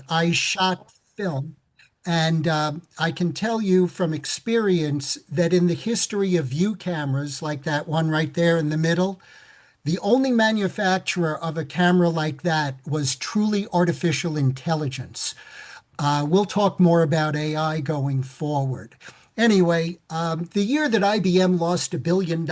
I shot film, and I can tell you from experience that in the history of view cameras, like that one right there in the middle, the only manufacturer of a camera like that was truly artificial intelligence. We'll talk more about AI going forward. Anyway, the year that IBM lost $1 billion,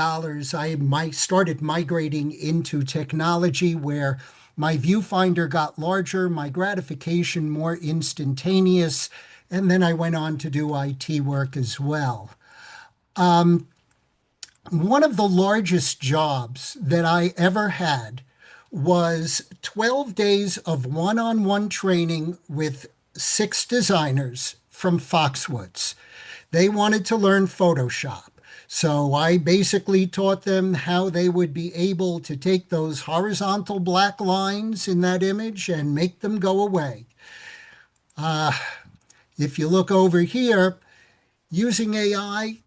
started migrating into technology where my viewfinder got larger, my gratification more instantaneous, and then I went on to do IT work as well. One of the largest jobs that I ever had was 12 days of one-on-one training with 6 designers from Foxwoods. They wanted to learn Photoshop. So I basically taught them how they would be able to take those horizontal black lines in that image and make them go away. If you look over here, using AI,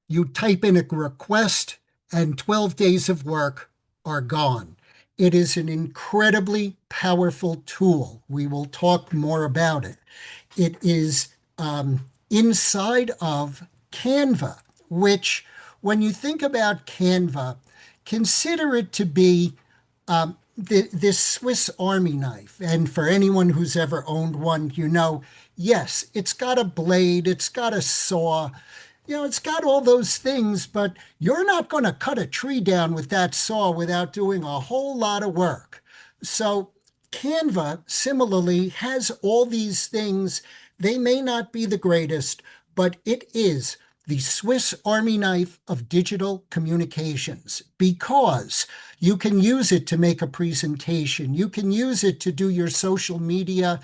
you type in a request, and 12 days of work are gone. It is an incredibly powerful tool. We will talk more about it. It is inside of Canva, which, when you think about Canva, consider it to be this Swiss Army knife. And for anyone who's ever owned one, yes, it's got a blade, it's got a saw, it's got all those things, but you're not going to cut a tree down with that saw without doing a whole lot of work. So Canva similarly has all these things. They may not be the greatest, but it is the Swiss Army knife of digital communications because you can use it to make a presentation. You can use it to do your social media.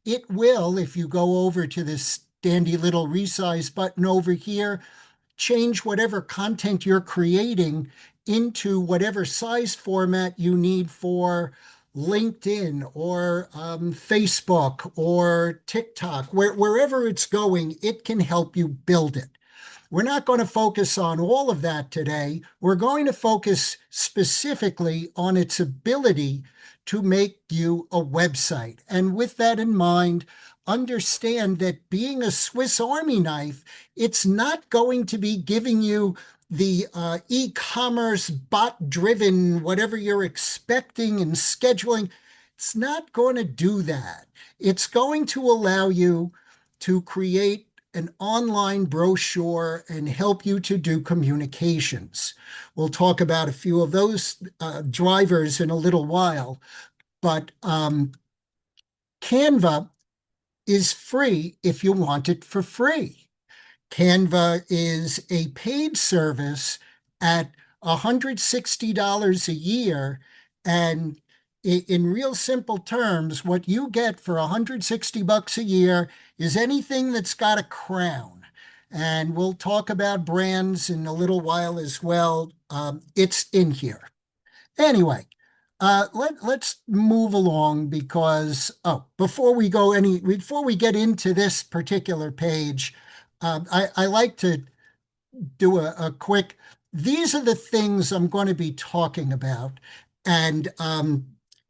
It will, if you go over to this dandy little resize button over here, change whatever content you're creating into whatever size format you need for LinkedIn or Facebook or TikTok. Wherever it's going, it can help you build it. We're not going to focus on all of that today. We're going to focus specifically on its ability to make you a website. And with that in mind, understand that being a Swiss Army knife, it's not going to be giving you the e-commerce bot-driven, whatever you're expecting and scheduling. It's not going to do that. It's going to allow you to create an online brochure and help you to do communications. We'll talk about a few of those drivers in a little while, but Canva is free if you want it for free. Canva is a paid service at $160 a year. And in real simple terms, what you get for $160 a year is anything that's got a crown. And we'll talk about brands in a little while as well. It's in here. Anyway, let's move along because before we get into this particular page, I like to do a quick. These are the things I'm going to be talking about, and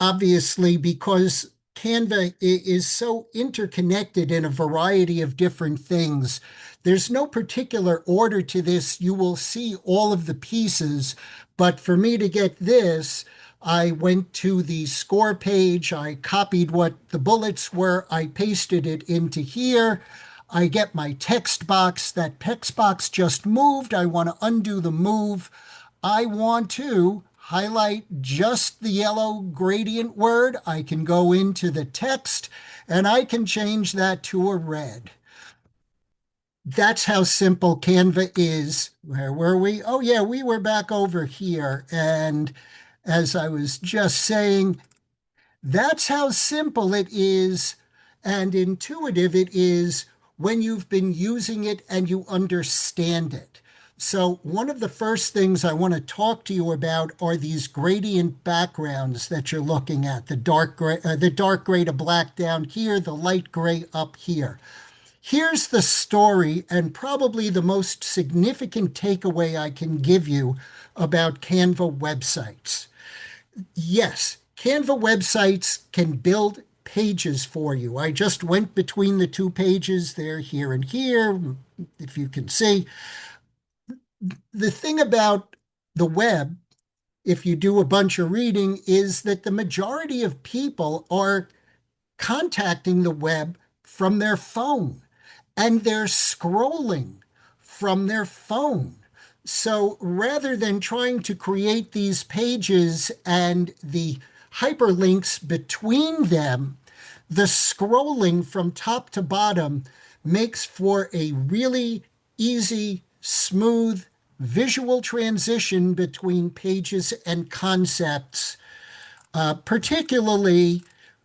obviously because Canva is so interconnected in a variety of different things. There's no particular order to this. You will see all of the pieces, but for me to get this, I went to the score page, I copied what the bullets were, I pasted it into here. I get my text box. That text box just moved. I want to undo the move. I want to highlight just the yellow gradient word. I can go into the text and I can change that to a red. That's how simple Canva is. Where were we? Oh, yeah, we were back over here. And as I was just saying, that's how simple it is and intuitive it is when you've been using it and you understand it. So one of the first things I want to talk to you about are these gradient backgrounds that you're looking at, the dark gray to black down here, the light gray up here. Here's the story and probably the most significant takeaway I can give you about Canva websites. Yes, Canva websites can build pages for you. I just went between the two pages there, here and here, if you can see. The thing about the web, if you do a bunch of reading, is that the majority of people are contacting the web from their phone and they're scrolling from their phone. So rather than trying to create these pages and the hyperlinks between them, the scrolling from top to bottom makes for a really easy, smooth visual transition between pages and concepts, particularly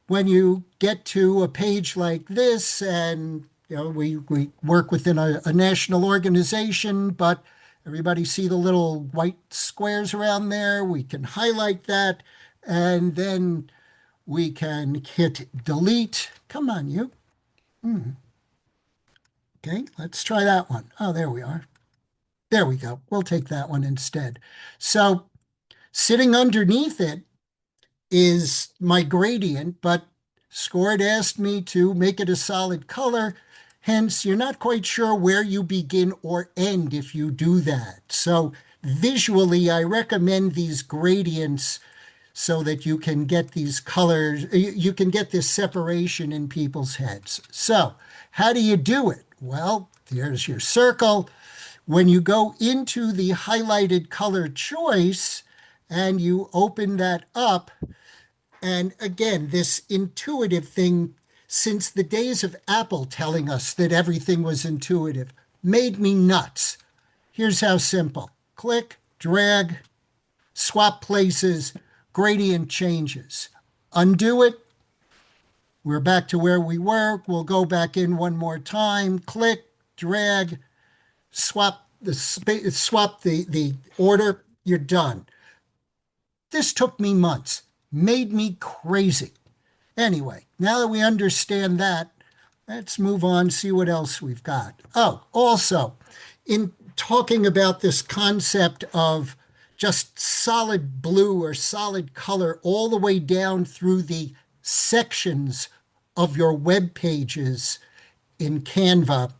when you get to a page like this. And we work within a national organization, but everybody see the little white squares around there? We can highlight that, and then we can hit delete. Come on, you. Okay, let's try that one. Oh, there we are. There we go. We'll take that one instead. So sitting underneath it is my gradient, but Scored asked me to make it a solid color. Hence, you're not quite sure where you begin or end if you do that. So visually, I recommend these gradients so that you can get these colors, you can get this separation in people's heads. So how do you do it? Well, there's your circle. When you go into the highlighted color choice and you open that up, and again, this intuitive thing, since the days of Apple telling us that everything was intuitive, made me nuts. Here's how simple. Click, drag, swap places, gradient changes. Undo it. We're back to where we were. We'll go back in one more time. Click, drag, swap the order. You're done. This took me months, made me crazy. Anyway, now that we understand that, let's move on, see what else we've got. Oh, also, in talking about this concept of just solid blue or solid color all the way down through the sections of your web pages in Canva,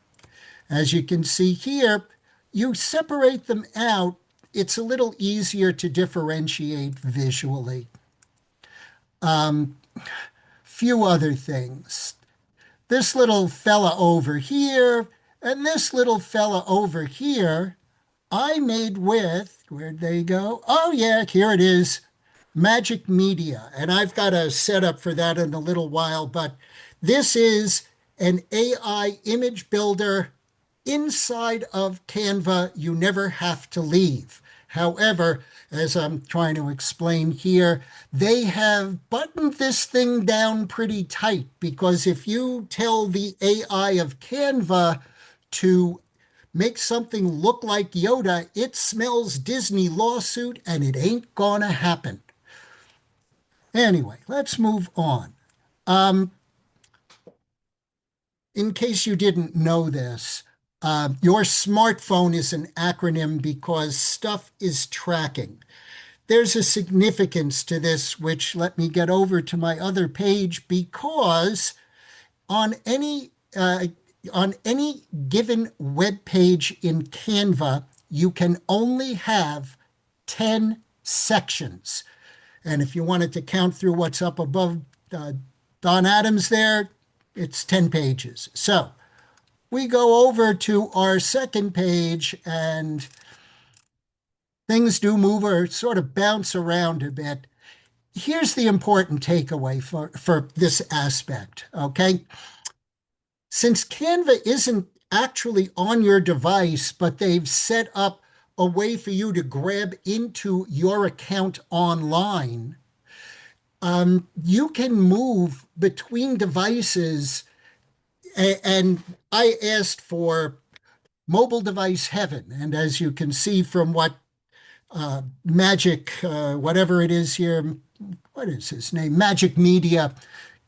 as you can see here, you separate them out. It's a little easier to differentiate visually. Few other things. This little fella over here and this little fella over here, I made with, where'd they go? Oh yeah, here it is, Magic Media. And I've got a setup for that in a little while, but this is an AI image builder inside of Canva. You never have to leave. However, as I'm trying to explain here, they have buttoned this thing down pretty tight, because if you tell the AI of Canva to make something look like Yoda, it smells Disney lawsuit and it ain't gonna happen. Anyway, let's move on. In case you didn't know this, your smartphone is an acronym because stuff is tracking. There's a significance to this, which let me get over to my other page, because on any given web page in Canva, you can only have 10 sections. And if you wanted to count through what's up above Don Adams there, it's 10 pages. So we go over to our second page, and things do move or sort of bounce around a bit. Here's the important takeaway for this aspect, okay? Since Canva isn't actually on your device, but they've set up a way for you to grab into your account online, you can move between devices. And I asked for mobile device heaven. And as you can see from what Magic, whatever it is here, what is his name? Magic Media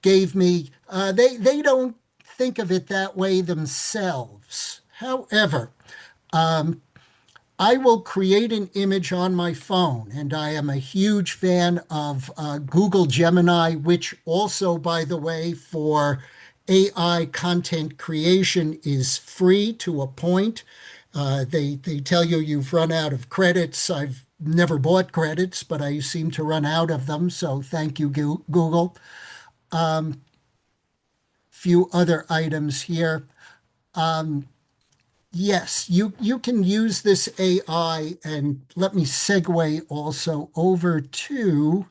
gave me, they don't think of it that way themselves. However, I will create an image on my phone, and I am a huge fan of Google Gemini, which also, by the way, for AI content creation is free to a point. They tell you you've run out of credits. I've never bought credits, but I seem to run out of them. So thank you, Google. Few other items here. Yes, you can use this AI, and let me segue also over to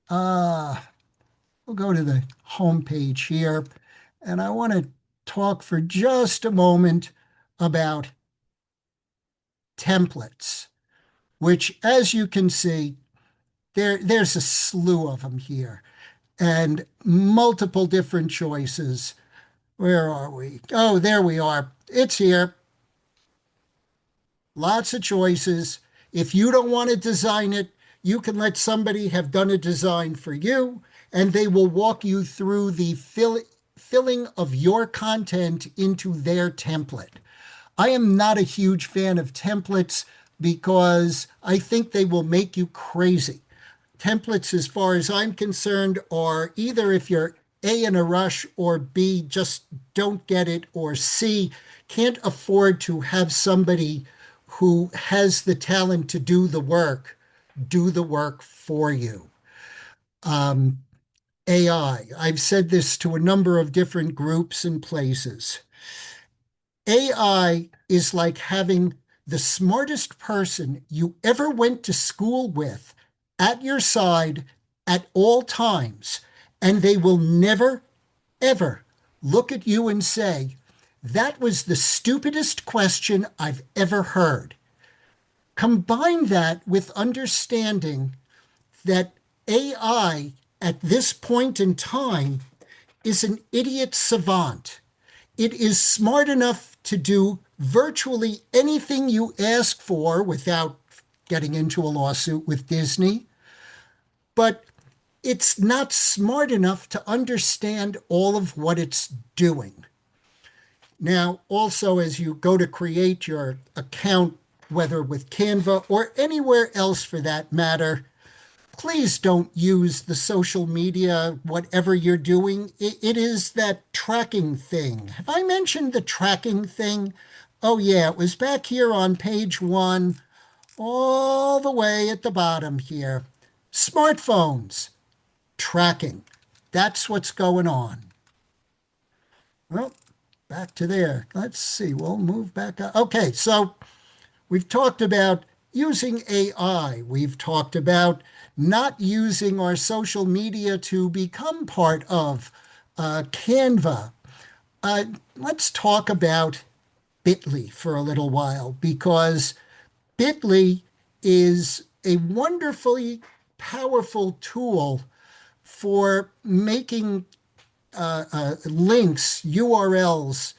we'll go to the home page here, and I want to talk for just a moment about templates, which, as you can see, there's a slew of them here and multiple different choices. Where are we? Oh, there we are. It's here. Lots of choices. If you don't want to design it, you can let somebody have done a design for you, and they will walk you through the filling of your content into their template. I am not a huge fan of templates because I think they will make you crazy. Templates, as far as I'm concerned, are either if you're A, in a rush, or B, just don't get it, or C, can't afford to have somebody who has the talent to do the work for you. AI, I've said this to a number of different groups and places. AI is like having the smartest person you ever went to school with at your side at all times, and they will never, ever look at you and say, "That was the stupidest question I've ever heard." Combine that with understanding that AI at this point in time is an idiot savant. It is smart enough to do virtually anything you ask for without getting into a lawsuit with Disney, but it's not smart enough to understand all of what it's doing. Now, also, as you go to create your account, whether with Canva or anywhere else for that matter, please don't use the social media, whatever you're doing. It is that tracking thing. Have I mentioned the tracking thing? Oh, yeah, it was back here on page one, all the way at the bottom here. Smartphones, tracking. That's what's going on. Well, back to there. Let's see. We'll move back up. Okay, so we've talked about using AI. We've talked about not using our social media to become part of Canva. Let's talk about Bitly for a little while because Bitly is a wonderfully powerful tool for making links, URLs,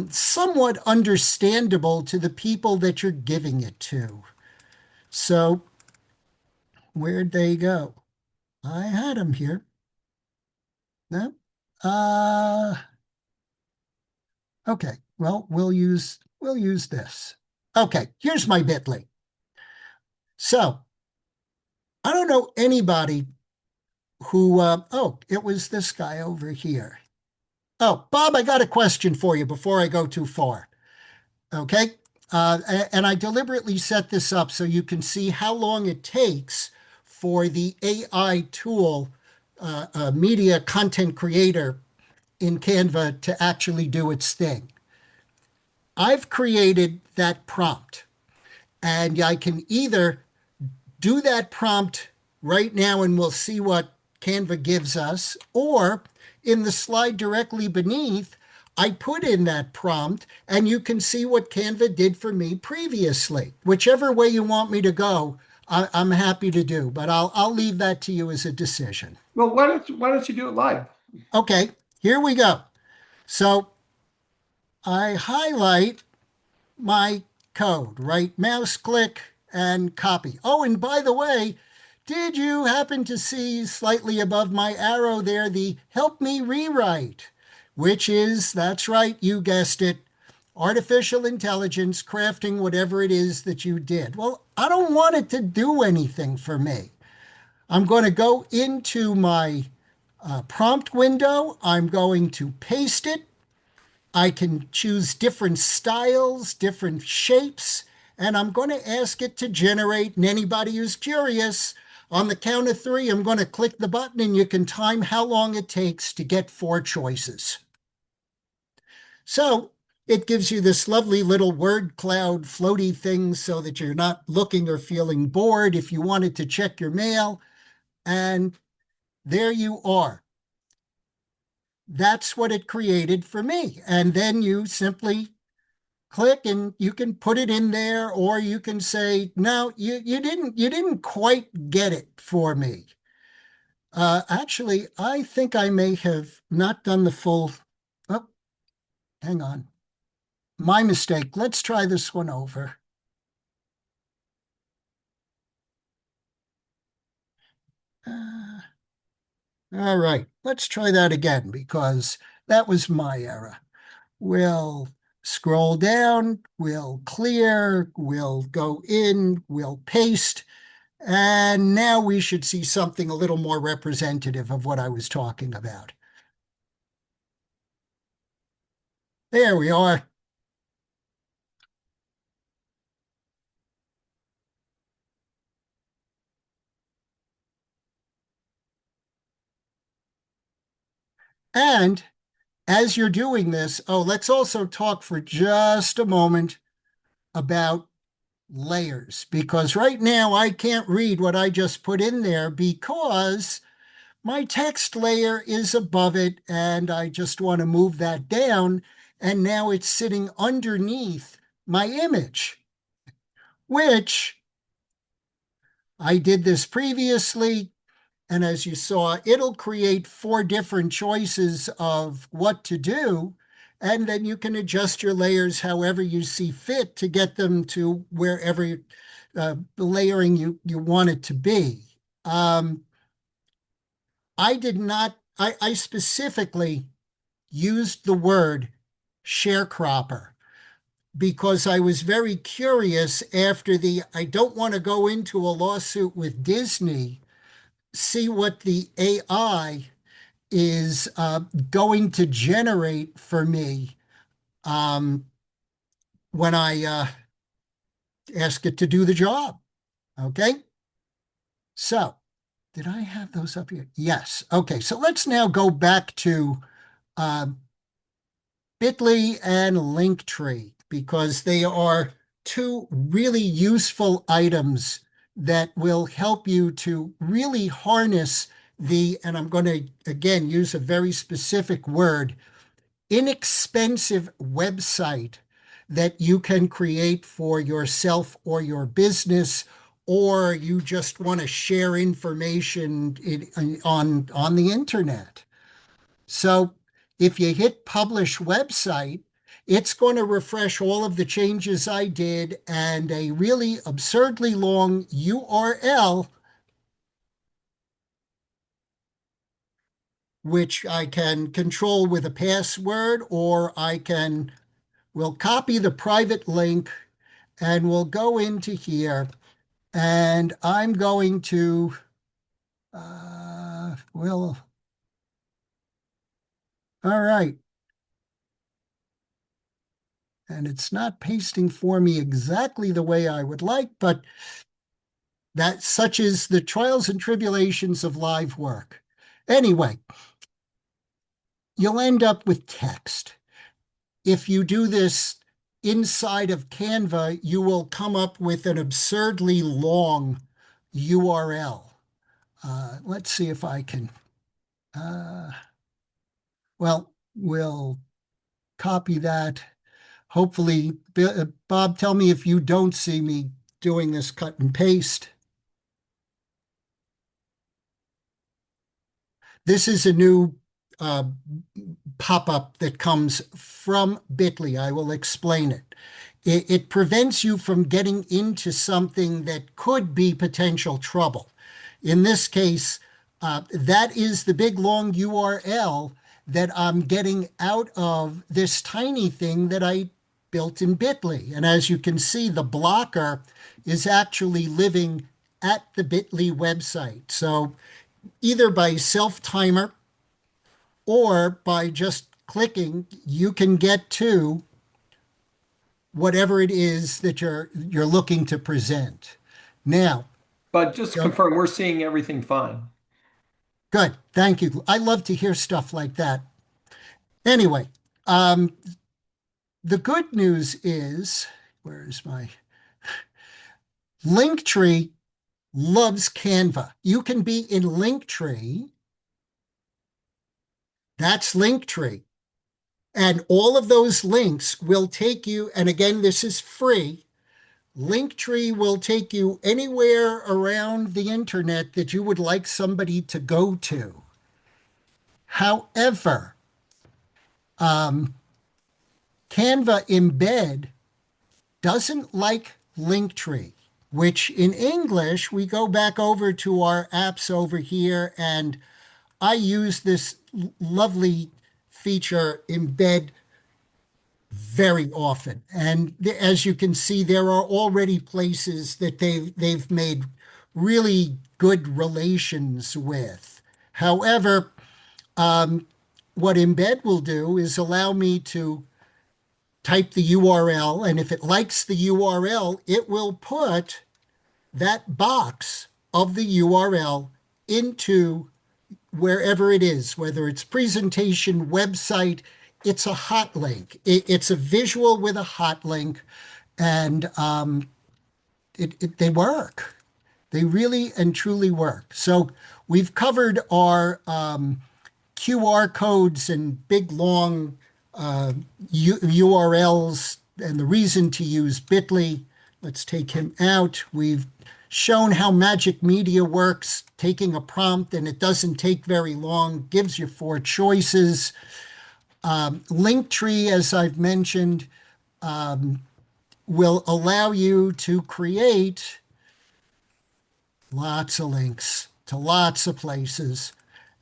somewhat understandable to the people that you're giving it to. So, where'd they go? I had them here. No? Uh, okay. Well, we'll use this. Okay, here's my Bitly. So, I don't know anybody who oh, it was this guy over here. Oh, Bob, I got a question for you before I go too far. Okay. And I deliberately set this up so you can see how long it takes for the AI tool, media content creator in Canva to actually do its thing. I've created that prompt, and I can either do that prompt right now and we'll see what Canva gives us, or in the slide directly beneath, I put in that prompt and you can see what Canva did for me previously. Whichever way you want me to go, I'm happy to do, but I'll leave that to you as a decision. Well, why don't you do it live? Okay, here we go. So I highlight my code, right mouse click and copy. Oh, and by the way, did you happen to see slightly above my arrow there the help me rewrite, which is, that's right, you guessed it, artificial intelligence crafting whatever it is that you did. Well, I don't want it to do anything for me. I'm going to go into my prompt window. I'm going to paste it. I can choose different styles, different shapes, and I'm going to ask it to generate. And anybody who's curious, on the count of three, I'm going to click the button and you can time how long it takes to get four choices. So it gives you this lovely little word cloud floaty thing so that you're not looking or feeling bored if you wanted to check your mail. And there you are. That's what it created for me. And then you simply click and you can put it in there, or you can say, no, you didn't quite get it for me. Actually, I think I may have not done the full. Oh, hang on. My mistake. Let's try this one over. Uh, all right, let's try that again because that was my error. We'll scroll down, we'll clear, we'll go in, we'll paste, and now we should see something a little more representative of what I was talking about. There we are. And as you're doing this, oh, let's also talk for just a moment about layers, because right now I can't read what I just put in there because my text layer is above it, and I just want to move that down. And now it's sitting underneath my image, which I did this previously. And as you saw, it'll create four different choices of what to do. And then you can adjust your layers however you see fit to get them to wherever the layering you want it to be. I did not, I specifically used the word sharecropper because I was very curious after I don't want to go into a lawsuit with Disney, see what the AI is going to generate for me um, when I ask it to do the job. Okay. So, did I have those up here? Yes. Okay. So let's now go back to uh, Bitly and Linktree because they are two really useful items that will help you to really harness and I'm going to again use a very specific word, inexpensive website that you can create for yourself or your business, or you just want to share information on the internet. So if you hit publish website, it's going to refresh all of the changes I did, and a really absurdly long URL, which I can control with a password, or we'll copy the private link and we'll go into here, and I'm going to, well, all right. And it's not pasting for me exactly the way I would like, but that such is the trials and tribulations of live work. Anyway, you'll end up with text. If you do this inside of Canva, you will come up with an absurdly long URL. Let's see if I can, uh, well, we'll copy that. Hopefully, Bob, tell me if you don't see me doing this cut and paste. This is a new uh, pop-up that comes from Bitly. I will explain it. It prevents you from getting into something that could be potential trouble. In this case, that is the big long URL that I'm getting out of this tiny thing that I built in Bitly. And as you can see, the blocker is actually living at the Bitly website. So either by self-timer or by just clicking, you can get to whatever it is that you're looking to present. Now, But just to don't, confirm, we're seeing everything fine. good, thank you. I love to hear stuff like that. Anyway, um, the good news is, where's my Linktree loves Canva. You can be in Linktree. That's Linktree. And all of those links will take you, and again, this is free. Linktree will take you anywhere around the internet that you would like somebody to go to. However, Canva Embed doesn't like Linktree, which in English, we go back over to our apps over here, and I use this lovely feature, Embed, very often. And as you can see, there are already places that they've made really good relations with. However, what Embed will do is allow me to type the URL, and if it likes the URL, it will put that box of the URL into wherever it is, whether it's presentation, website, it's a hot link. It's a visual with a hot link, and they work. They really and truly work. So we've covered our QR codes and big long URLs and the reason to use Bitly. Let's take him out. We've shown how Magic Media works, taking a prompt, and it doesn't take very long, gives you four choices. Linktree, as I've mentioned, will allow you to create lots of links to lots of places.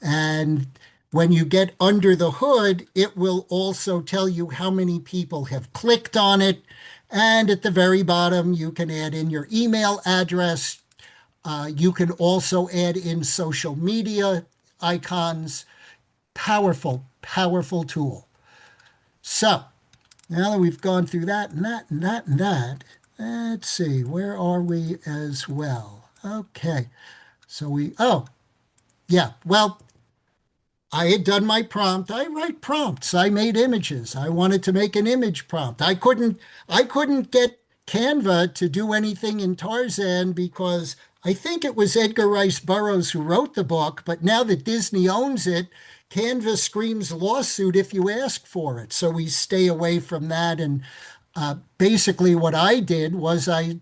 And when you get under the hood, it will also tell you how many people have clicked on it. And at the very bottom, you can add in your email address. You can also add in social media icons. Powerful, powerful tool. So now that we've gone through that and that and that and that, let's see, where are we as well? Okay. So oh, yeah, well, I had done my prompt. I write prompts. I made images. I wanted to make an image prompt. I couldn't get Canva to do anything in Tarzan because I think it was Edgar Rice Burroughs who wrote the book, but now that Disney owns it, Canva screams lawsuit if you ask for it. So we stay away from that. And basically, what I did was I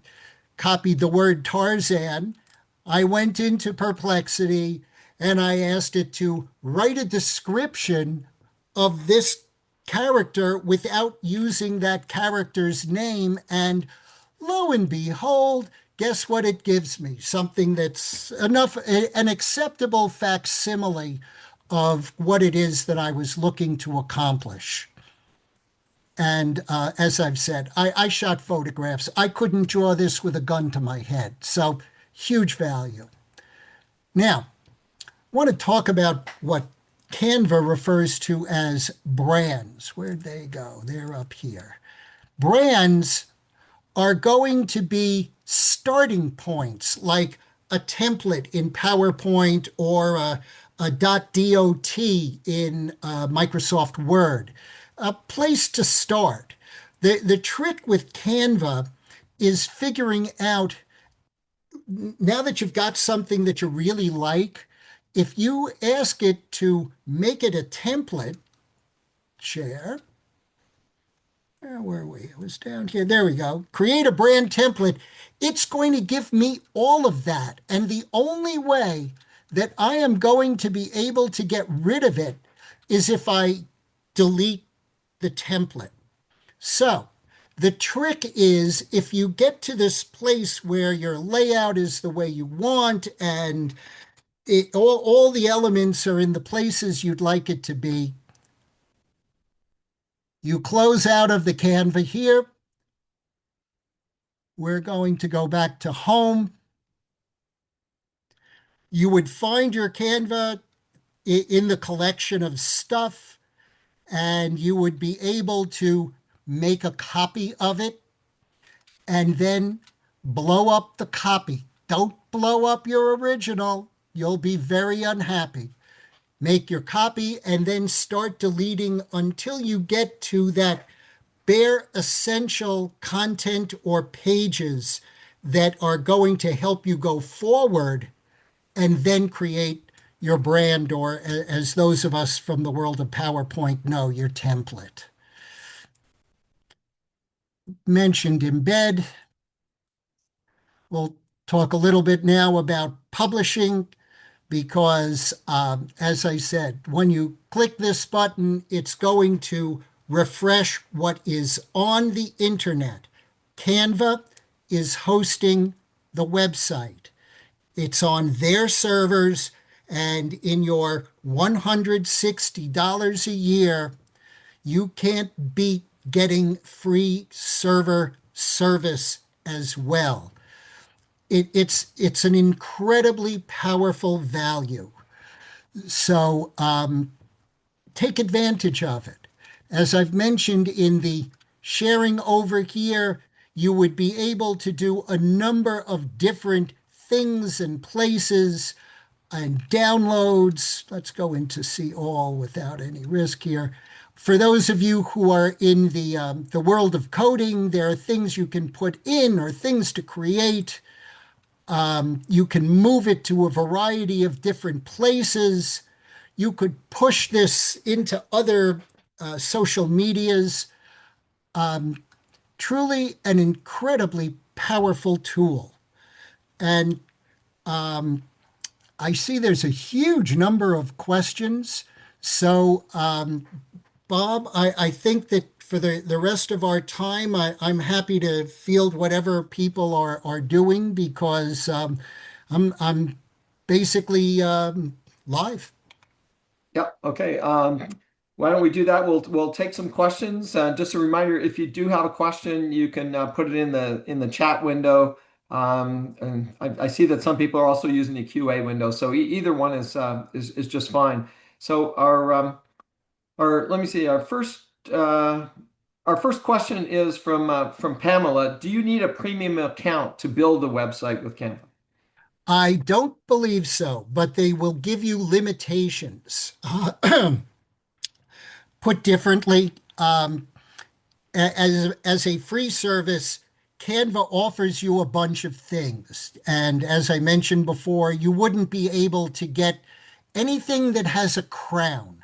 copied the word Tarzan. I went into Perplexity and I asked it to write a description of this character without using that character's name. And lo and behold, guess what it gives me? Something that's an acceptable facsimile of what it is that I was looking to accomplish. And as I've said, I shot photographs. I couldn't draw this with a gun to my head. So huge value. Now, I want to talk about what Canva refers to as brands. Where'd they go? They're up here. Brands are going to be starting points like a template in PowerPoint or a .dot in Microsoft Word, a place to start. The trick with Canva is figuring out, now that you've got something that you really like, if you ask it to make it a template, share, where were we? It was down here. There we go. Create a brand template. It's going to give me all of that. And the only way that I am going to be able to get rid of it is if I delete the template. So the trick is if you get to this place where your layout is the way you want and all the elements are in the places you'd like it to be, You close out of the Canva here. We're going to go back to home. You would find your Canva in the collection of stuff, and you would be able to make a copy of it and then blow up the copy. Don't blow up your original. You'll be very unhappy. Make your copy and then start deleting until you get to that bare essential content or pages that are going to help you go forward and then create your brand, or as those of us from the world of PowerPoint know, your template. Mentioned embed. We'll talk a little bit now about publishing because, as I said, when you click this button, it's going to refresh what is on the internet. Canva is hosting the website. It's on their servers, and in your $160 a year, you can't beat getting free server service as well. It's an incredibly powerful value. So take advantage of it. As I've mentioned in the sharing over here, you would be able to do a number of different things and places and downloads. Let's go into see all without any risk here. For those of you who are in the world of coding, there are things you can put in or things to create. You can move it to a variety of different places. You could push this into other social medias. Truly an incredibly powerful tool. And I see there's a huge number of questions. So, Bob, I think that for the rest of our time, I'm happy to field whatever people are doing because I'm basically live. Yep. Okay. Why don't we do that? We'll take some questions. Just a reminder, if you do have a question, you can put it in the chat window. And I see that some people are also using the QA window, so either one is just fine. So our let me see. Our first question is from Pamela. Do you need a premium account to build a website with Canva? I don't believe so, but they will give you limitations. Put differently, as a free service, Canva offers you a bunch of things. And as I mentioned before, you wouldn't be able to get anything that has a crown.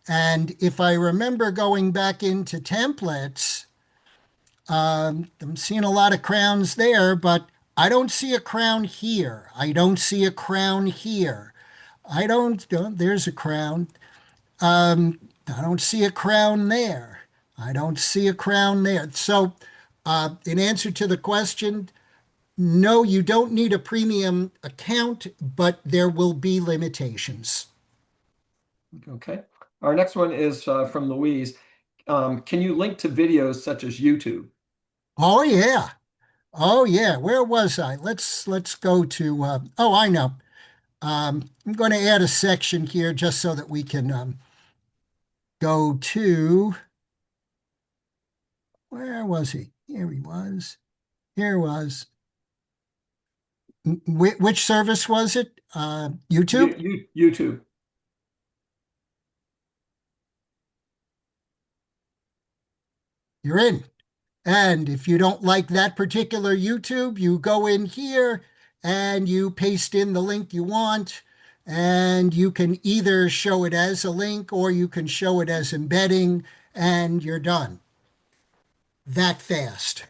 And if I remember going back into templates, I'm seeing a lot of crowns there, but I don't see a crown here. I don't see a crown here. There's a crown. I don't see a crown there. I don't see a crown there. So, in answer to the question, no, you don't need a premium account, but there will be limitations. Okay. Our next one is from Louise. Can you link to videos such as YouTube? Oh yeah. Oh yeah. Where was I? Let's go to oh, I know. I'm going to add a section here just so that we can go to where was he? Here he was. Here was. Which service was it? YouTube? YouTube. You're in. And if you don't like that particular YouTube, you go in here and you paste in the link you want. And you can either show it as a link or you can show it as embedding, and you're done. That fast.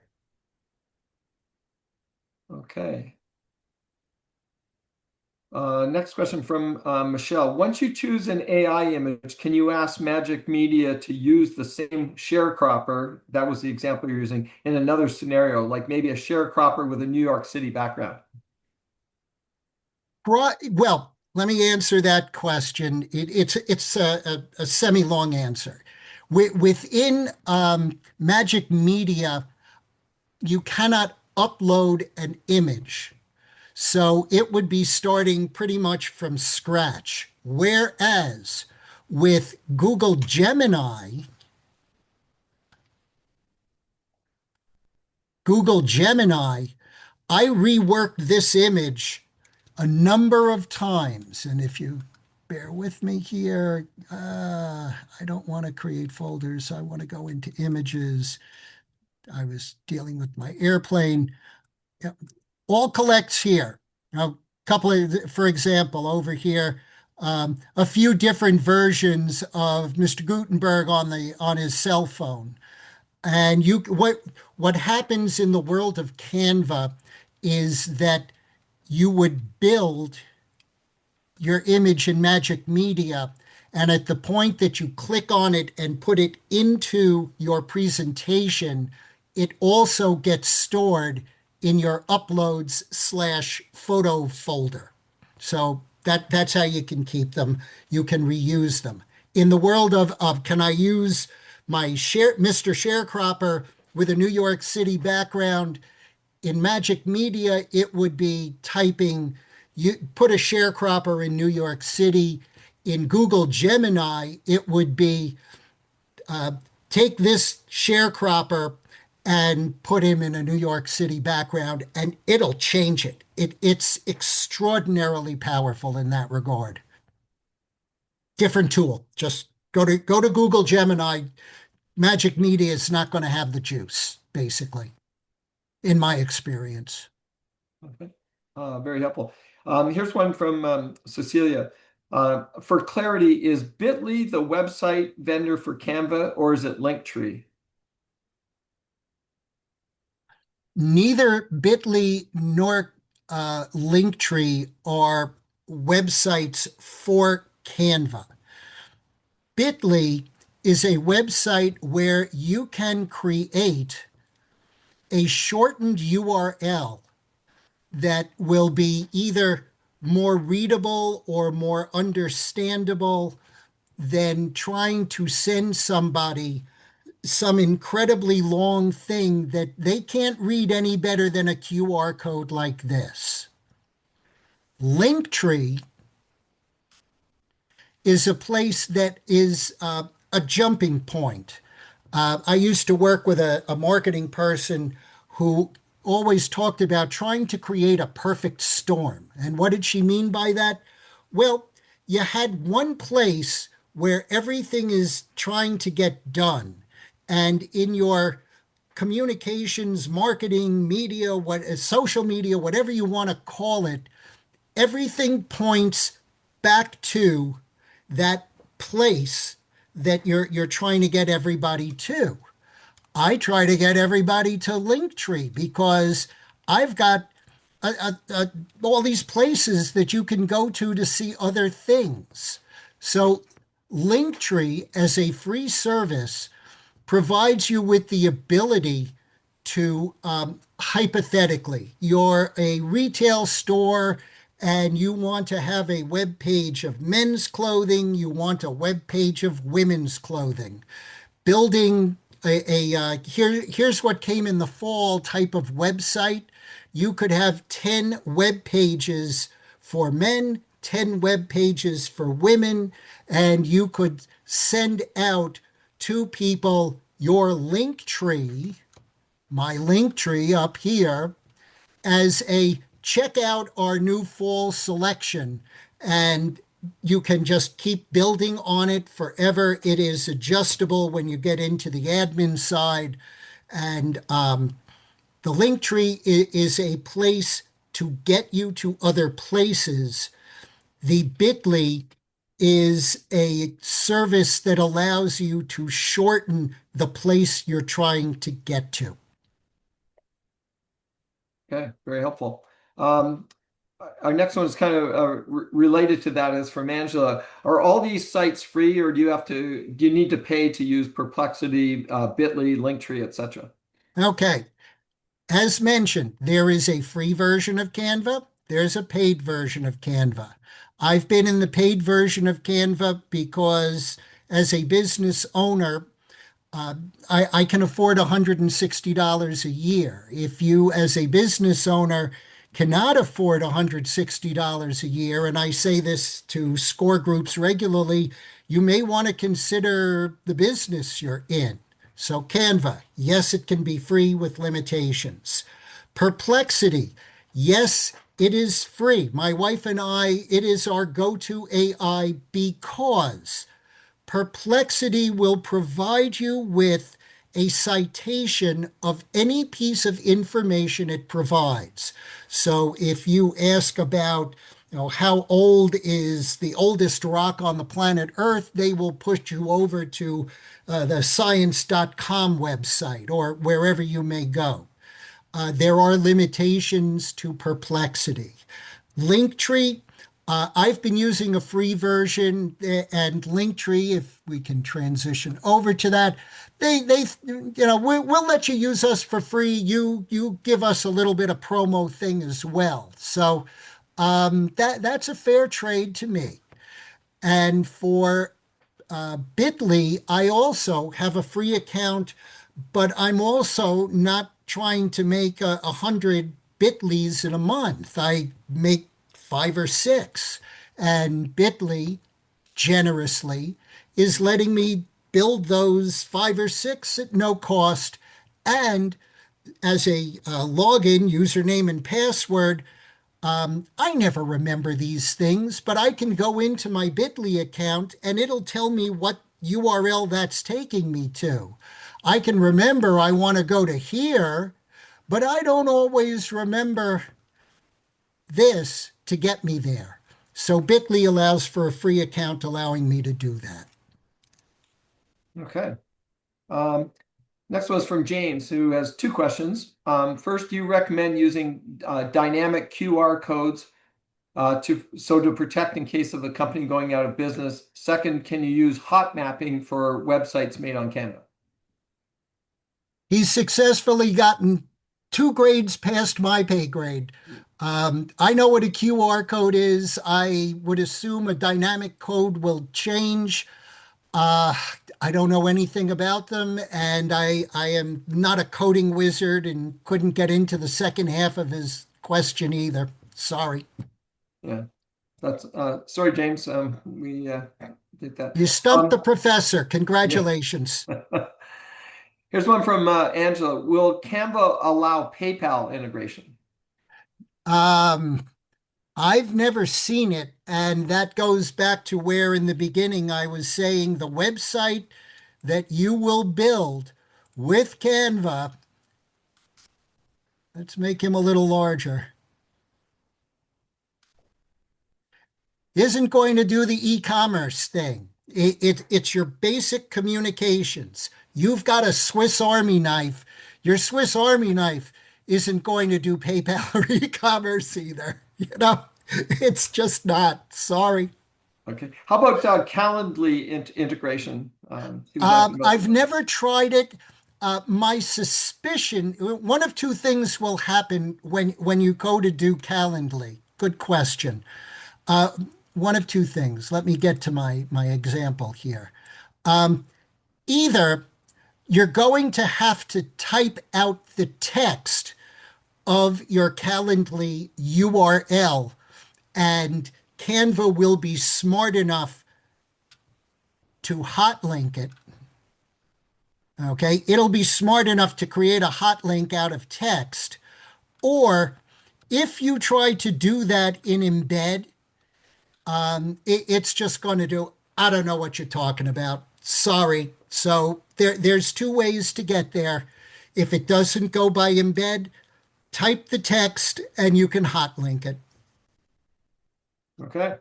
Okay. Next question from Michelle. Once you choose an AI image, can you ask Magic Media to use the same sharecropper, that was the example you're using, in another scenario, like maybe a sharecropper with a New York City background? Well, let me answer that question. It's a semi-long answer. Within Magic Media, you cannot upload an image. So it would be starting pretty much from scratch. Whereas with Google Gemini, I reworked this image a number of times. And if you bear with me here, I don't want to create folders. I want to go into images. I was dealing with my airplane. Yep. All collects here. A couple of, for example, over here, a few different versions of Mr. Gutenberg on his cell phone. And what happens in the world of Canva is that you would build your image in Magic Media, and at the point that you click on it and put it into your presentation, it also gets stored in your uploads/photo folder. So that's how you can keep them. You can reuse them. In the world of can I use my Mr. Sharecropper with a New York City background? In Magic Media, it would be typing, you put a sharecropper in New York City. In Google Gemini, it would be take this sharecropper and put him in a New York City background, and it'll change it. It's extraordinarily powerful in that regard. Different tool. Just go to Google Gemini. Magic Media is not going to have the juice, basically, in my experience. Okay. Very helpful. Here's one from Cecilia. For clarity, is Bitly the website vendor for Canva, or is it Linktree? Neither Bitly nor Linktree are websites for Canva. Bitly is a website where you can create a shortened URL that will be either more readable or more understandable than trying to send somebody some incredibly long thing that they can't read any better than a QR code like this. Linktree is a place that is a jumping point. I used to work with a marketing person who always talked about trying to create a perfect storm. And what did she mean by that? Well, you had one place where everything is trying to get done. And in your communications, marketing, media, social media, whatever you want to call it, everything points back to that place that you're trying to get everybody to. I try to get everybody to Linktree because I've got all these places that you can go to see other things. So Linktree, as a free service, provides you with the ability to hypothetically, you're a retail store and you want to have a web page of men's clothing, you want a web page of women's clothing. Building here's what came in the fall type of website. You could have 10 web pages for men, 10 web pages for women, and you could send out to people your link tree, my link tree up here, as a check out our new fall selection. And you can just keep building on it forever. It is adjustable when you get into the admin side. And the link tree is a place to get you to other places. The Bitly is a service that allows you to shorten the place you're trying to get to. Okay, very helpful. Our next one is kind of related to that, is from Angela. Are all these sites free, or do you need to pay to use Perplexity, Bitly, Linktree, etc.? Okay. As mentioned, there is a free version of Canva. There's a paid version of Canva. I've been in the paid version of Canva because as a business owner, I can afford $160 a year. If you, as a business owner, cannot afford $160 a year, and I say this to score groups regularly, you may want to consider the business you're in. So, Canva, yes, it can be free with limitations. Perplexity, yes, it is free. My wife and I, it is our go to AI because Perplexity will provide you with a citation of any piece of information it provides. So if you ask about, how old is the oldest rock on the planet Earth, they will push you over to the science.com website or wherever you may go. There are limitations to Perplexity. Linktree, I've been using a free version, and Linktree, if we can transition over to that, we'll let you use us for free. You give us a little bit of promo thing as well. So that's a fair trade to me. And for Bitly, I also have a free account, but I'm also not trying to make 100 Bitlys in a month. I make five or six, and Bitly generously is letting me build those five or six at no cost. And as a login username and password, I never remember these things, but I can go into my Bitly account and it'll tell me what URL that's taking me to. I can remember I want to go to here, but I don't always remember this to get me there. So Bitly allows for a free account allowing me to do that. Okay. Um, Next one is from James, who has two questions. First, do you recommend using dynamic QR codes to protect in case of the company going out of business? Second, can you use hot mapping for websites made on Canva? He's successfully gotten 2 grades past my pay grade. I know what a QR code is. I would assume a dynamic code will change. Uh, I don't know anything about them, and I am not a coding wizard and couldn't get into the second half of his question either. Sorry. Yeah, that's sorry, James. We did that. You stumped the professor. Yeah. Congratulations. Here's one from Angela. Will Canva allow PayPal integration? Um, I've never seen it, and that goes back to where in the beginning I was saying the website that you will build with Canva, let's make him a little larger, isn't going to do the e-commerce thing. It's your basic communications. You've got a Swiss Army knife. Your Swiss Army knife isn't going to do PayPal or e-commerce either. It's just not. Sorry. Okay. How about Calendly integration? He was asking about. I've never tried it. My suspicion, one of two things will happen when you go to do Calendly. Good question. One of two things. Let me get to my example here. Either you're going to have to type out the text of your Calendly URL, and Canva will be smart enough to hot link it. Okay, it'll be smart enough to create a hot link out of text. Or if you try to do that in embed, it's just going to do, I don't know what you're talking about. Sorry. So there's two ways to get there. If it doesn't go by embed, type the text and you can hot link it. Okay.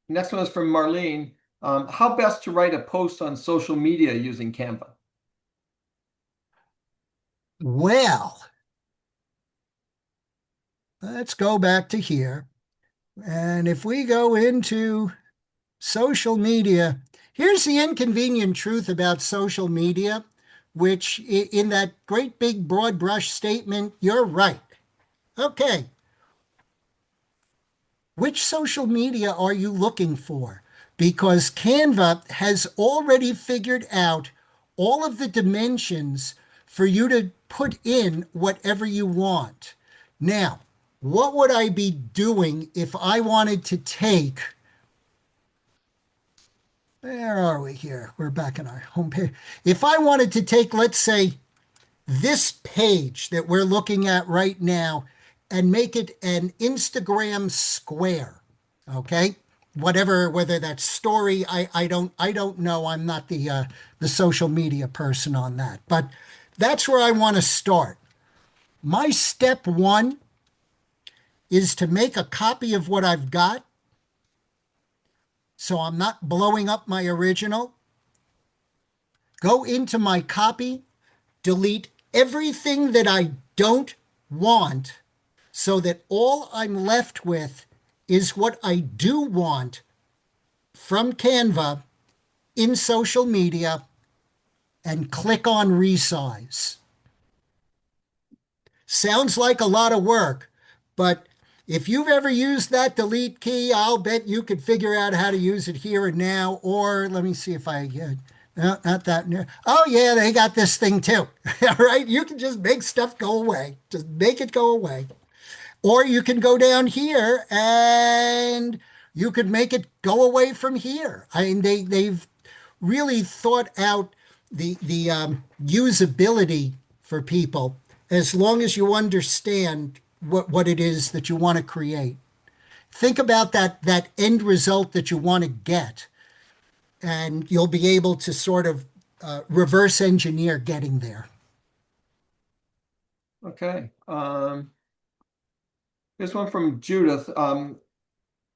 Next one is from Marlene. How best to write a post on social media using Canva? Well, let's go back to here. And if we go into social media, here's the inconvenient truth about social media, which in that great big broad brush statement, you're right. Okay. Which social media are you looking for? because Canva has already figured out all of the dimensions for you to put in whatever you want. Now, what would I be doing if I wanted to take, where are we here? We're back in our homepage. If I wanted to take, let's say, this page that we're looking at right now and make it an Instagram square, okay? Whatever, whether that's story, I don't know. I'm not the social media person on that, but that's where I want to start. My step one is to make a copy of what I've got, so I'm not blowing up my original. Go into my copy, delete everything that I don't want, so that all I'm left with is what I do want from Canva in social media, and click on resize. Sounds like a lot of work, but if you've ever used that delete key, I'll bet you could figure out how to use it here and now. Or let me see if I get, no, not that. Oh, yeah, they got this thing too. All right. You can just make stuff go away, just make it go away. Or you can go down here and you could make it go away from here. I mean, they've really thought out the usability for people, as long as you understand what it is that you want to create. Think about that end result that you want to get, and you'll be able to sort of reverse engineer getting there. Okay. Here's one from Judith.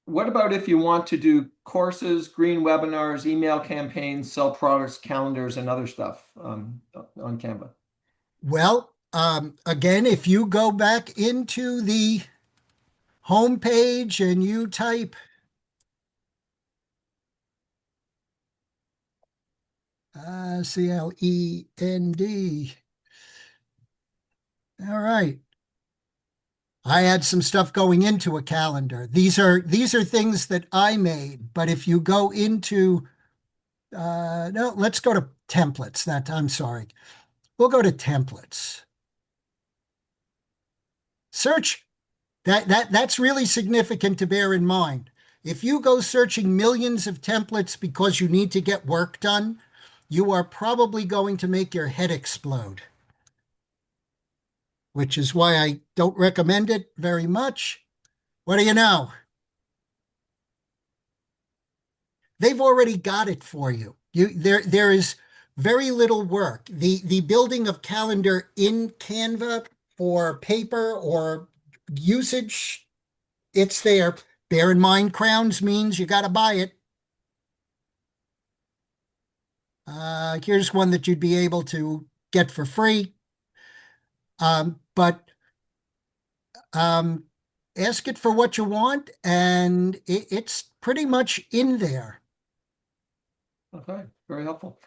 What about if you want to do courses, green webinars, email campaigns, sell products, calendars, and other stuff on Canva? Well, again, if you go back into the home page and you type CLEND. All right. I had some stuff going into a calendar. These are things that I made, but if you go into no, let's go to templates. I'm sorry. We'll go to templates. Search. That's really significant to bear in mind. If you go searching millions of templates because you need to get work done, you are probably going to make your head explode, which is why I don't recommend it very much. What do you know? They've already got it for you. There is very little work. The building of calendar in Canva for paper or usage, it's there. Bear in mind, crowns means you got to buy it. Here's one that you'd be able to get for free. But ask it for what you want, and it's pretty much in there. Okay, very helpful.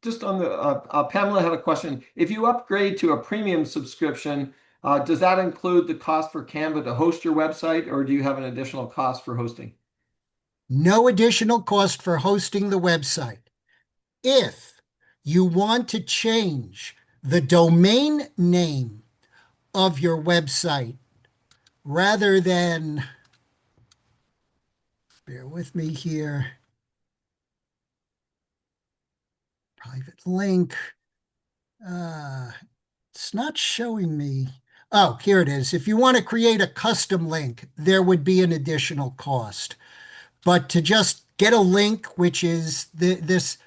Just on the Pamela had a question. If you upgrade to a premium subscription, does that include the cost for Canva to host your website, or do you have an additional cost for hosting? No additional cost for hosting the website. If you want to change the domain name of your website, rather than, bear with me here, private link, it's not showing me. Oh, here it is. If you want to create a custom link, there would be an additional cost. But to just get a link, which is this,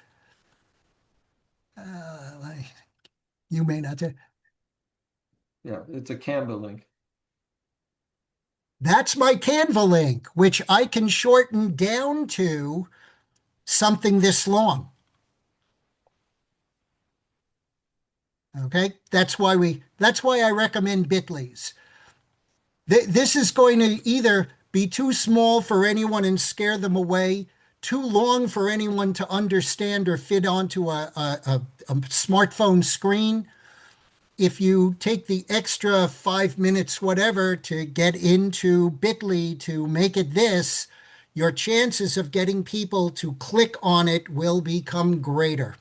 you may not. Yeah, it's a Canva link. That's my Canva link, which I can shorten down to something this long. Okay, that's why I recommend Bitly's. This is going to either be too small for anyone and scare them away, too long for anyone to understand or fit onto a smartphone screen. If you take the extra 5 minutes, whatever, to get into Bitly to make it this, your chances of getting people to click on it will become greater.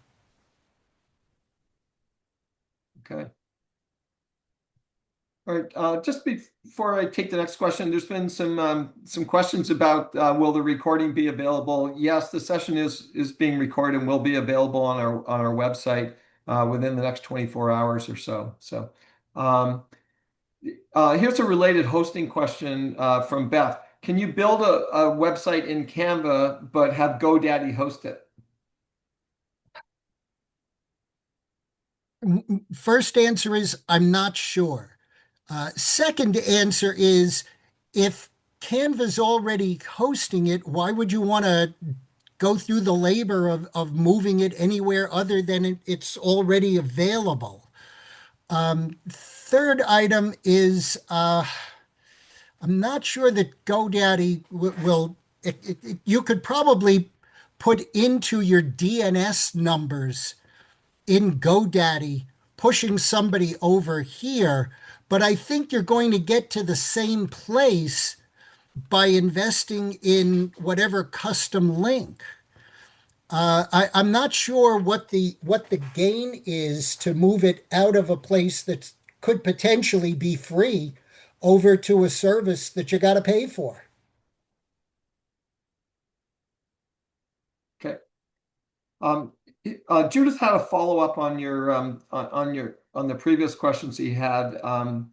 Okay. All right. Just before I take the next question, there's been some questions about will the recording be available? Yes, the session is being recorded and will be available on our website within the next 24 hours or so. So um, here's a related hosting question from Beth. Can you build a website in Canva but have GoDaddy host it? First answer is I'm not sure. Second answer is if Canva's already hosting it, why would you want to go through the labor of moving it anywhere other than it's already available? Third item is I'm not sure that GoDaddy will. You could probably put into your DNS numbers in GoDaddy, pushing somebody over here, but I think you're going to get to the same place by investing in whatever custom link. I'm not sure what the gain is to move it out of a place that could potentially be free over to a service that you got to pay for. Okay. Um, Judith had a follow-up on your on the previous questions he had, and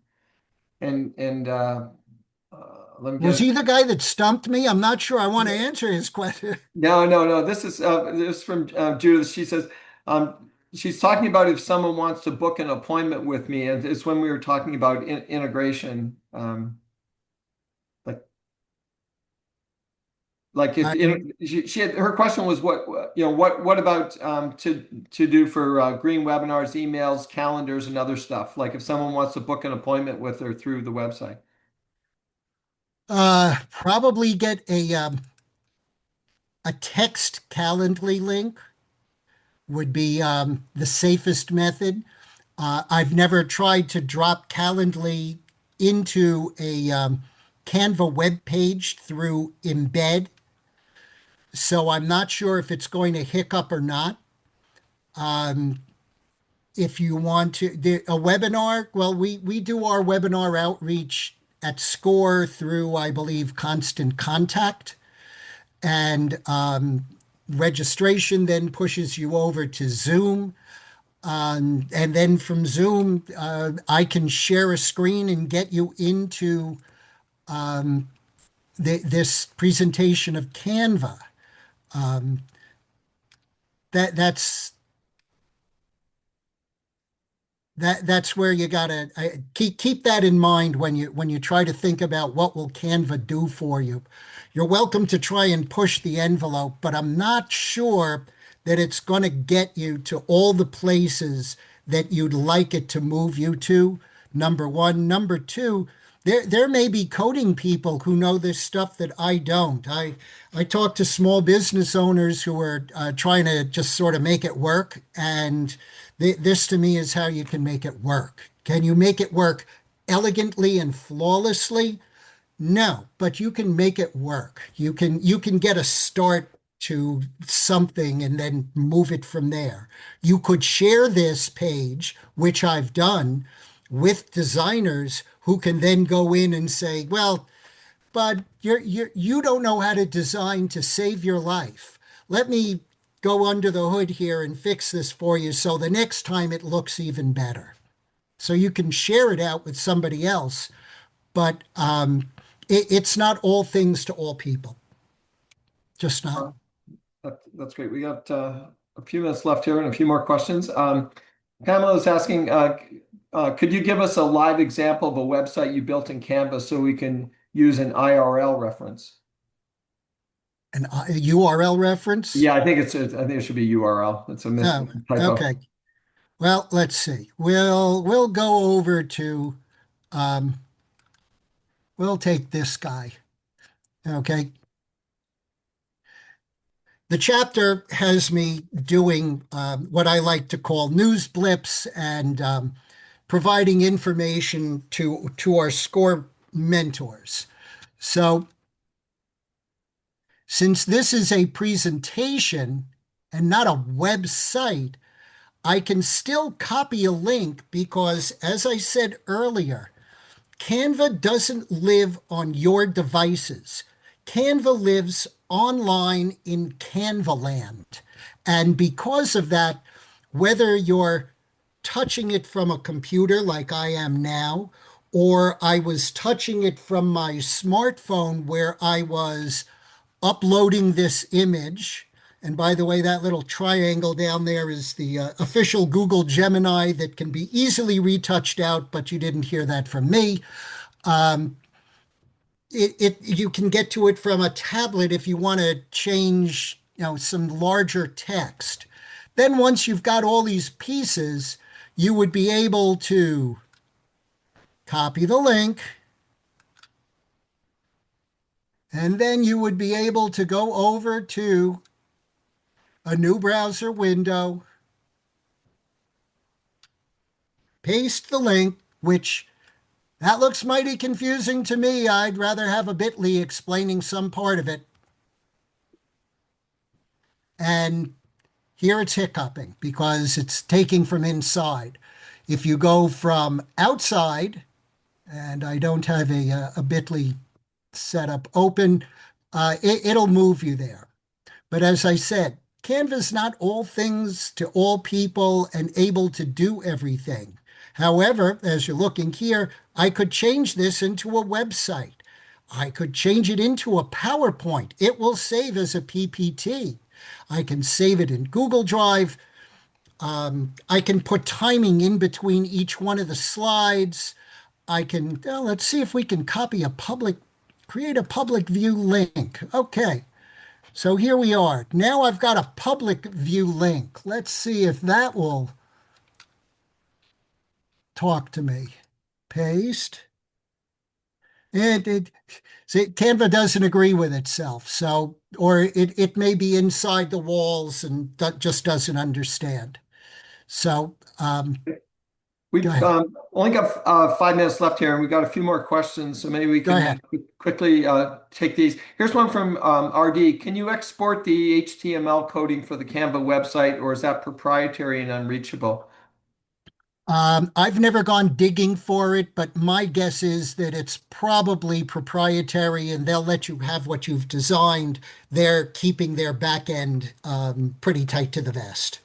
let me Was get he it. the guy that stumped me? I'm not sure I want to answer his question. No, no, no. This is from Judith. She says she's talking about if someone wants to book an appointment with me, and it's when we were talking about integration. Like like if I'm she had her question was what about to do for green webinars, emails, calendars, and other stuff. Like if someone wants to book an appointment with her through the website. probably get a text Calendly link would be the safest method. I've never tried to drop Calendly into a Canva web page through embed, so I'm not sure if it's going to hiccup or not. If you want a webinar, well, we do our webinar outreach at SCORE through, I believe, Constant Contact. And registration then pushes you over to Zoom. And then from Zoom, I can share a screen and get you into this presentation of Canva. That's that's where you gotta keep that in mind when you try to think about what will Canva do for you. You're welcome to try and push the envelope, but I'm not sure that it's going to get you to all the places that you'd like it to move you to. Number one. Number two, there may be coding people who know this stuff that I don't. I talk to small business owners who are trying to just sort of make it work, and this to me is how you can make it work. Can you make it work elegantly and flawlessly? No, but you can make it work. You can get a start to something and then move it from there. You could share this page, which I've done, with designers who can then go in and say, well, but you don't know how to design to save your life. Let me go under the hood here and fix this for you so the next time it looks even better. So you can share it out with somebody else, but it's not all things to all people. Just not. That's great. We got a few minutes left here and a few more questions. Pamela is asking, could you give us a live example of a website you built in Canva so we can use an IRL reference? An URL reference? Yeah, I think it should be URL. It's a Oh, typo. okay. Well, let's see. We'll go over to um, we'll take this guy. Okay. The chapter has me doing what I like to call news blips and providing information to our SCORE mentors. So Since this is a presentation and not a website, I can still copy a link because, as I said earlier, Canva doesn't live on your devices. Canva lives online in Canva land. And because of that, whether you're touching it from a computer like I am now, or I was touching it from my smartphone where I was uploading this image. And by the way, that little triangle down there is the official Google Gemini that can be easily retouched out, but you didn't hear that from me. You can get to it from a tablet if you want to change, some larger text. Then once you've got all these pieces, you would be able to copy the link, and then you would be able to go over to a new browser window, paste the link, which that looks mighty confusing to me. I'd rather have a bit.ly explaining some part of it. And here it's hiccuping because it's taking from inside. If you go from outside, and I don't have a bit.ly setup open, it'll move you there. But as I said, Canva's not all things to all people and able to do everything. However, as you're looking here, I could change this into a website. I could change it into a PowerPoint. It will save as a PPT. I can save it in Google Drive. I can put timing in between each one of the slides. Let's see if we can create a public view link. Okay. So here we are. Now I've got a public view link. Let's see if that will talk to me. Paste. See, Canva doesn't agree with itself. So, or it may be inside the walls and just doesn't understand. So, go We've ahead. only got 5 minutes left here, and we've got a few more questions, so maybe we Go can ahead. quickly take these. Here's one from RD. Can you export the HTML coding for the Canva website, or is that proprietary and unreachable? I've never gone digging for it, but my guess is that it's probably proprietary and they'll let you have what you've designed. They're keeping their back end pretty tight to the vest.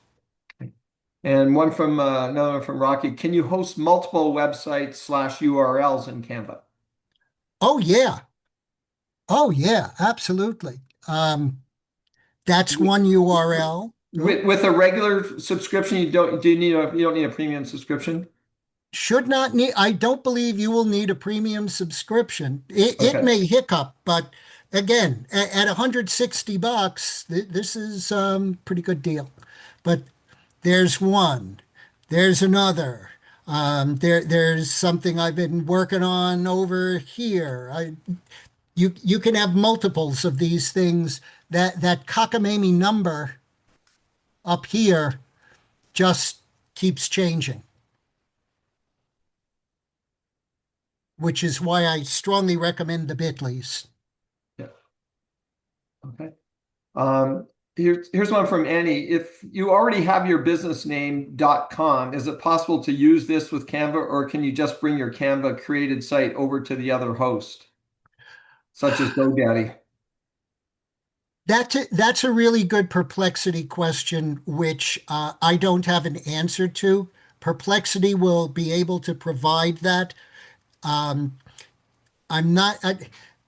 And one from another one from Rocky. Can you host multiple websites/URLs in Canva? Oh, yeah. Oh, yeah, absolutely. That's one URL. Oh, With a regular subscription, you don't need a premium subscription? should not need, I don't believe you will need a premium subscription. It Okay. may hiccup, but again, at $160, this is pretty good deal. But there's one, there's another. There's something I've been working on over here. You can have multiples of these things. That cockamamie number up here just keeps changing, which is why I strongly recommend the Bitleys. Yeah. Okay. Um, here's one from Annie. If you already have your business name .com, is it possible to use this with Canva, or can you just bring your Canva created site over to the other host, such as GoDaddy? That's a really good Perplexity question, which I don't have an answer to. Perplexity will be able to provide that. Um, I'm not,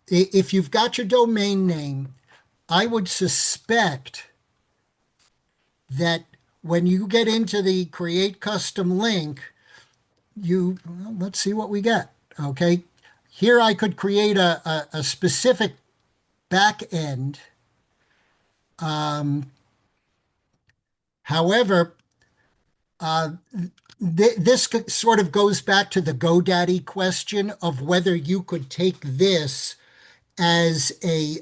if you've got your domain name, I would suspect that when you get into the create custom link, well, let's see what we get. Okay. Here I could create a specific back end. However, this sort of goes back to the GoDaddy question of whether you could take this as a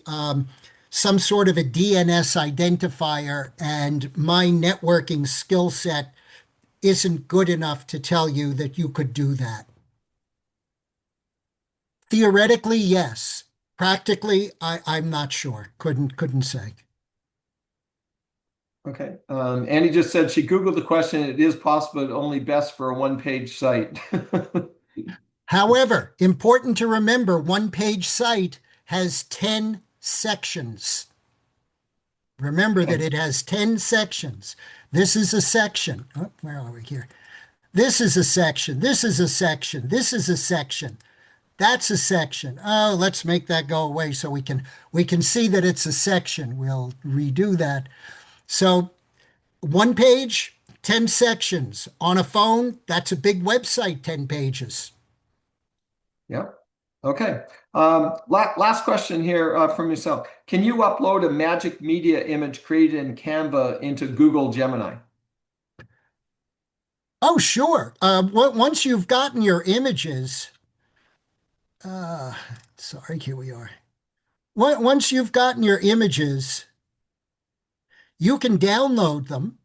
some sort of a DNS identifier, and my networking skill set isn't good enough to tell you that you could do that. Theoretically, yes, Practically, I'm not sure. Couldn't say. Okay. Annie just said she Googled the question. It is possible, but only best for a one-page site. However, important to remember, one page site has 10 sections. Remember that Okay. it has 10 sections. This is a section. Oh, where are we here? This is a section. This is a section. This is a section. That's a section. Oh, let's make that go away so we can see that it's a section. We'll redo that. So one page, 10 sections. On a phone, that's a big website, 10 pages. Yep. Okay. Last question here from yourself. Can you upload a magic media image created in Canva into Google Gemini? Oh, sure. Once you've gotten your images, uh, sorry, here we are. Once you've gotten your images, you can download them.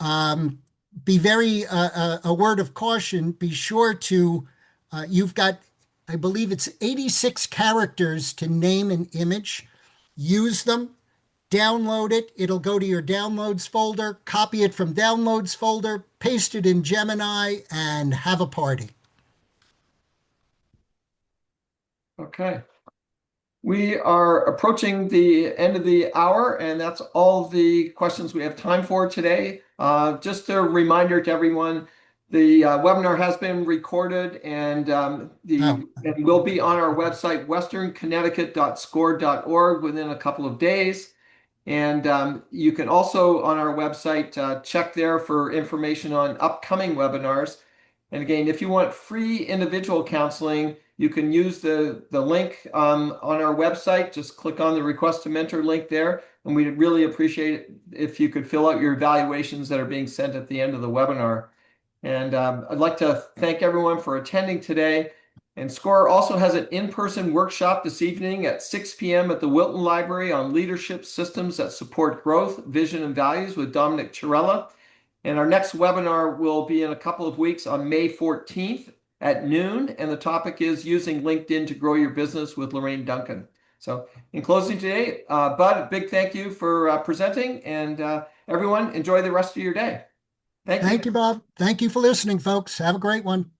Um, be very, a word of caution, be sure to, you've got, I believe it's 86 characters to name an image. Use them, download it. It'll go to your downloads folder, copy it from downloads folder, paste it in Gemini, and have a party. Okay. We are approaching the end of the hour, and that's all the questions we have time for today. Just a reminder to everyone, the webinar has been recorded and Oh, it will be on our website, westernconnecticut.score.org, within a couple of days. And you can also on our website check there for information on upcoming webinars. And again, if you want free individual counseling, you can use the link on our website. Just click on the Request to Mentor link there. And we'd really appreciate it if you could fill out your evaluations that are being sent at the end of the webinar. And I'd like to thank everyone for attending today. And SCORE also has an in-person workshop this evening at 6 p.m. at the Wilton Library on leadership systems that support growth, vision, and values with Dominic Chirella. And our next webinar will be in a couple of weeks on May 14th at noon. And the topic is using LinkedIn to grow your business with Lorraine Duncan. So in closing today, Bud, a big thank you for presenting, and everyone enjoy the rest of your day. Thank you. thank you, Bob. Thank you for listening, folks. Have a great one.